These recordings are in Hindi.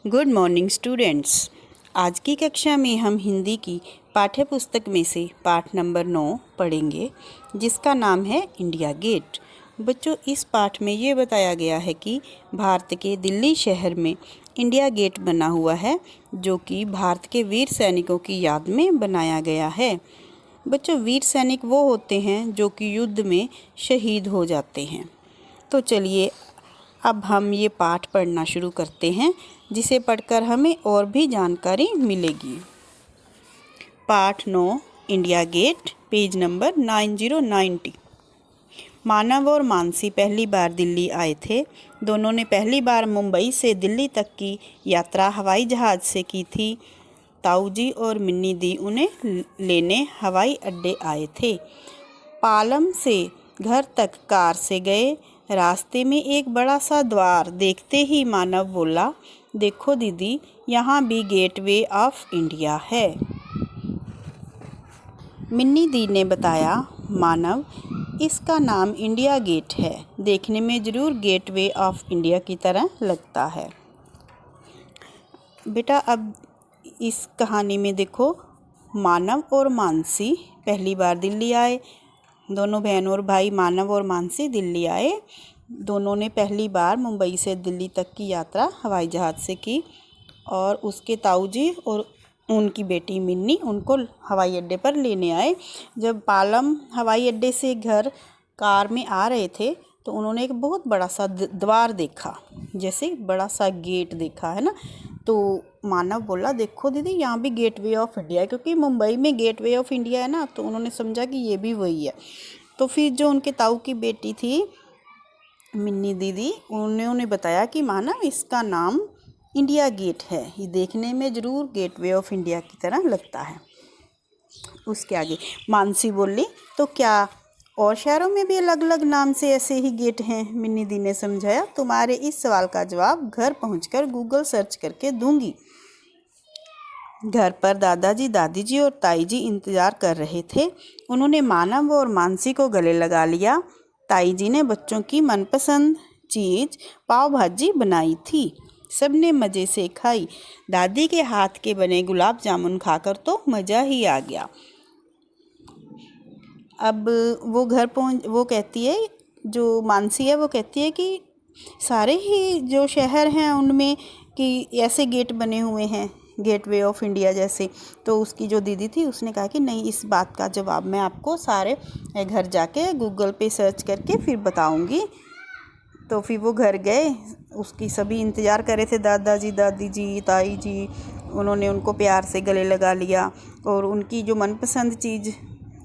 Good morning students. आज की कक्षा में हम हिंदी की पाठ्य पुस्तक में से पाठ नंबर 9 पढ़ेंगे, जिसका नाम है इंडिया गेट। बच्चों, इस पाठ में ये बताया गया है कि भारत के दिल्ली शहर में इंडिया गेट बना हुआ है, जो कि भारत के वीर सैनिकों की याद में बनाया गया है। बच्चों, वीर सैनिक वो होते हैं जो कि युद्ध में शहीद हो जाते हैं। तो चलिए अब हम ये पाठ पढ़ना शुरू करते हैं, जिसे पढ़कर हमें और भी जानकारी मिलेगी। पाठ 9 इंडिया गेट, पेज नंबर 9090। मानव और मानसी पहली बार दिल्ली आए थे। दोनों ने पहली बार मुंबई से दिल्ली तक की यात्रा हवाई जहाज़ से की थी। ताऊजी और मिन्नी दी उन्हें लेने हवाई अड्डे आए थे। पालम से घर तक कार से गए। रास्ते में एक बड़ा सा द्वार देखते ही मानव बोला, देखो दीदी, यहाँ भी गेटवे ऑफ इंडिया है। मिन्नी दी ने बताया, मानव, इसका नाम इंडिया गेट है। देखने में ज़रूर गेटवे ऑफ इंडिया की तरह लगता है। बेटा, अब इस कहानी में देखो, मानव और मानसी पहली बार दिल्ली आए। दोनों बहन और भाई मानव और मानसी दिल्ली आए। दोनों ने पहली बार मुंबई से दिल्ली तक की यात्रा हवाई जहाज़ से की, और उसके ताऊजी और उनकी बेटी मिन्नी उनको हवाई अड्डे पर लेने आए। जब पालम हवाई अड्डे से घर कार में आ रहे थे, तो उन्होंने एक बहुत बड़ा सा द्वार देखा, जैसे बड़ा सा गेट देखा है ना। तो मानव बोला, देखो दीदी, यहाँ भी गेटवे ऑफ इंडिया है, क्योंकि मुंबई में गेटवे ऑफ इंडिया है ना, तो उन्होंने समझा कि ये भी वही है। तो फिर जो उनके ताऊ की बेटी थी मिन्नी दीदी, उन्होंने बताया कि मानव, इसका नाम इंडिया गेट है। ये देखने में ज़रूर गेटवे ऑफ इंडिया की तरह लगता है। उसके आगे मानसी बोली, तो क्या और शहरों में भी अलग अलग नाम से ऐसे ही गेट हैं? मिन्नी दी ने समझाया, तुम्हारे इस सवाल का जवाब घर पहुंचकर गूगल सर्च करके दूंगी। घर पर दादाजी, दादी जी और ताई जी इंतज़ार कर रहे थे। उन्होंने मानव और मानसी को गले लगा लिया। ताई जी ने बच्चों की मनपसंद चीज़ पाव भाजी बनाई थी। सबने मज़े से खाई। दादी के हाथ के बने गुलाब जामुन खाकर तो मज़ा ही आ गया। अब वो कहती है, जो मानसी है वो कहती है कि सारे ही जो शहर हैं उनमें कि ऐसे गेट बने हुए हैं, गेटवे ऑफ इंडिया जैसे। तो उसकी जो दीदी थी उसने कहा कि नहीं, इस बात का जवाब मैं आपको सारे घर जाके गूगल पे सर्च करके फिर बताऊंगी। तो फिर वो घर गए। उसकी सभी इंतज़ार कर रहे थे, दादाजी, दादी जी, ताई जी। उन्होंने उनको प्यार से गले लगा लिया, और उनकी जो मनपसंद चीज़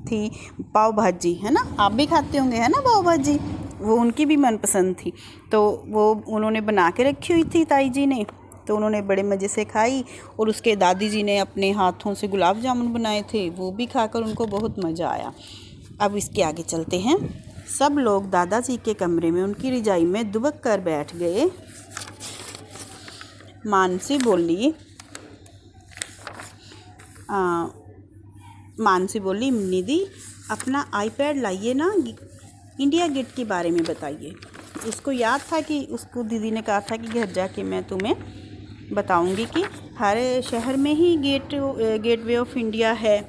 थी पाव भाजी, है ना, आप भी खाते होंगे है ना पाव भाजी, वो उनकी भी मनपसंद थी। तो वो उन्होंने बना के रखी हुई थी ताई जी ने, तो उन्होंने बड़े मज़े से खाई। और उसके दादी जी ने अपने हाथों से गुलाब जामुन बनाए थे, वो भी खाकर उनको बहुत मज़ा आया। अब इसके आगे चलते हैं। सब लोग दादाजी के कमरे में उनकी रजाई में दुबक कर बैठ गए। मानसी बोली, मिन्नी दी, अपना आईपैड लाइए ना, इंडिया गेट के बारे में बताइए। उसको याद था कि उसको दीदी ने कहा था कि घर जाके मैं तुम्हें बताऊंगी कि हर शहर में ही गेटवे ऑफ इंडिया है।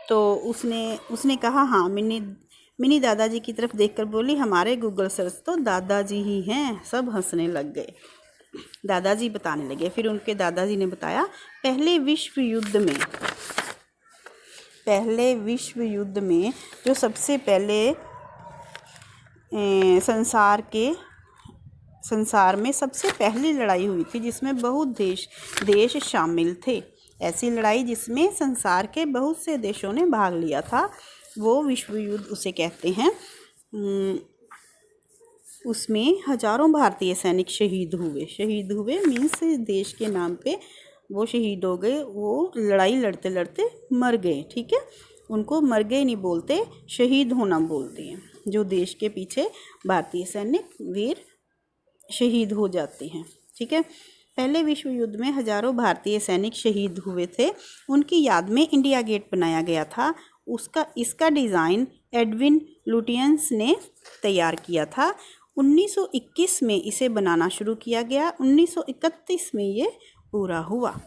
तो उसने कहा, हाँ। मिनी दादाजी की तरफ देखकर बोली, हमारे गूगल सर्च तो दादाजी ही हैं। सब हंसने लग गए। दादाजी बताने लगे। फिर उनके दादाजी ने बताया, पहले विश्व युद्ध में जो सबसे पहले संसार में सबसे पहली लड़ाई हुई थी, जिसमें बहुत देश शामिल थे। ऐसी लड़ाई जिसमें संसार के बहुत से देशों ने भाग लिया था, वो विश्व युद्ध उसे कहते हैं। उसमें हजारों भारतीय सैनिक शहीद हुए मीन्स देश के नाम पे वो शहीद हो गए। वो लड़ाई लड़ते लड़ते मर गए, ठीक है। उनको मर गए नहीं बोलते, शहीद होना बोलते हैं। जो देश के पीछे भारतीय सैनिक वीर शहीद हो जाते हैं, ठीक है। पहले विश्व युद्ध में हजारों भारतीय सैनिक शहीद हुए थे। उनकी याद में इंडिया गेट बनाया गया था। इसका डिज़ाइन एडविन लुटियंस ने तैयार किया था। 1921 में इसे बनाना शुरू किया गया। 1931 में ये पूरा हुआ।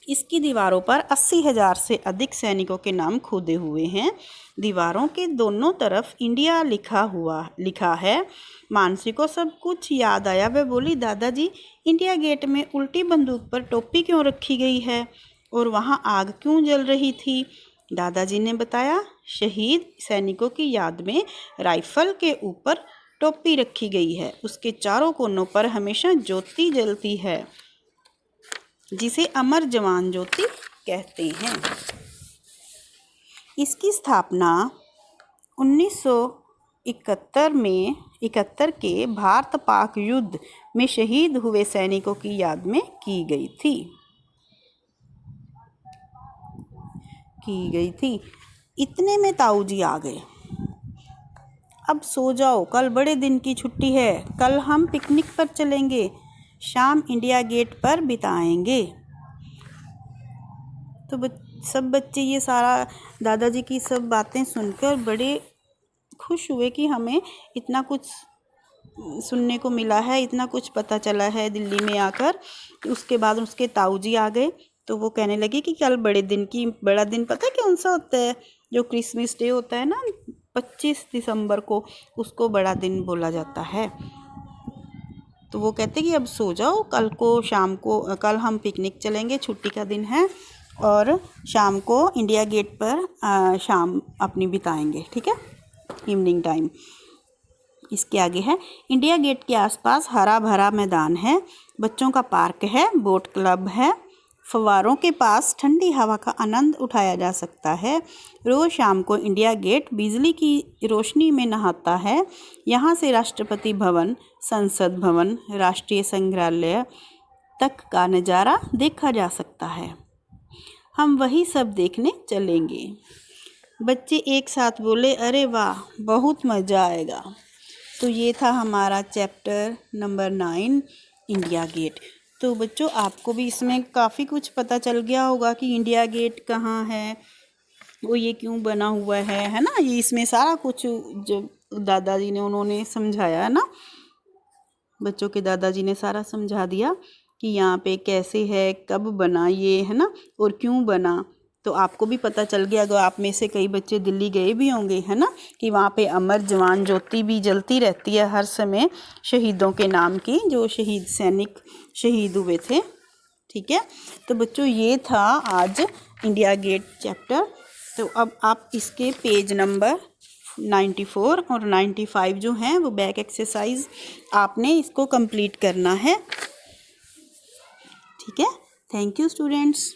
इसकी दीवारों पर 80,000 से अधिक सैनिकों के नाम खोदे हुए हैं। दीवारों के दोनों तरफ इंडिया लिखा है। मानसी को सब कुछ याद आया। वह बोली, दादाजी, इंडिया गेट में उल्टी बंदूक पर टोपी क्यों रखी गई है और वहाँ आग क्यों जल रही थी? दादाजी ने बताया, शहीद सैनिकों की याद में राइफल के ऊपर टोपी रखी गई है। उसके चारों कोनों पर हमेशा ज्योति जलती है, जिसे अमर जवान ज्योति कहते हैं। इसकी स्थापना 1971 के भारत पाक युद्ध में शहीद हुए सैनिकों की याद में की गई थी। इतने में ताऊ जी आ गए। अब सो जाओ, कल बड़े दिन की छुट्टी है। कल हम पिकनिक पर चलेंगे, शाम इंडिया गेट पर बिताएंगे। तो सब बच्चे ये सारा दादाजी की सब बातें सुनकर बड़े खुश हुए कि हमें इतना कुछ सुनने को मिला है, इतना कुछ पता चला है दिल्ली में आकर। उसके बाद उसके ताऊ जी आ गए तो वो कहने लगे कि कल बड़ा दिन पता है कौन सा होता है? जो क्रिसमस डे होता है ना 25 दिसंबर को, उसको बड़ा दिन बोला जाता है। तो वो कहते कि अब सो जाओ, कल हम पिकनिक चलेंगे, छुट्टी का दिन है और शाम को इंडिया गेट पर शाम अपनी बिताएंगे, ठीक है, इवनिंग टाइम। इसके आगे है, इंडिया गेट के आसपास हरा भरा मैदान है, बच्चों का पार्क है, बोट क्लब है, फव्वारों के पास ठंडी हवा का आनंद उठाया जा सकता है। रोज़ शाम को इंडिया गेट बिजली की रोशनी में नहाता है। यहाँ से राष्ट्रपति भवन, संसद भवन, राष्ट्रीय संग्रहालय तक का नज़ारा देखा जा सकता है। हम वही सब देखने चलेंगे। बच्चे एक साथ बोले, अरे वाह, बहुत मज़ा आएगा। तो ये था हमारा चैप्टर नंबर 9, इंडिया गेट। तो बच्चों, आपको भी इसमें काफ़ी कुछ पता चल गया होगा कि इंडिया गेट कहाँ है, वो ये क्यों बना हुआ है ना। ये इसमें सारा कुछ जो दादाजी ने उन्होंने समझाया है ना, बच्चों के दादाजी ने सारा समझा दिया कि यहाँ पे कैसे है, कब बना ये, है ना, और क्यों बना। तो आपको भी पता चल गया। अगर आप में से कई बच्चे दिल्ली गए भी होंगे, है ना, कि वहाँ पे अमर जवान ज्योति भी जलती रहती है हर समय शहीदों के नाम की, जो सैनिक शहीद हुए थे, ठीक है। तो बच्चों, ये था आज इंडिया गेट चैप्टर। तो अब आप इसके पेज नंबर 94 और 95 जो हैं वो बैक एक्सरसाइज आपने इसको कंप्लीट करना है, ठीक है। Thank you students.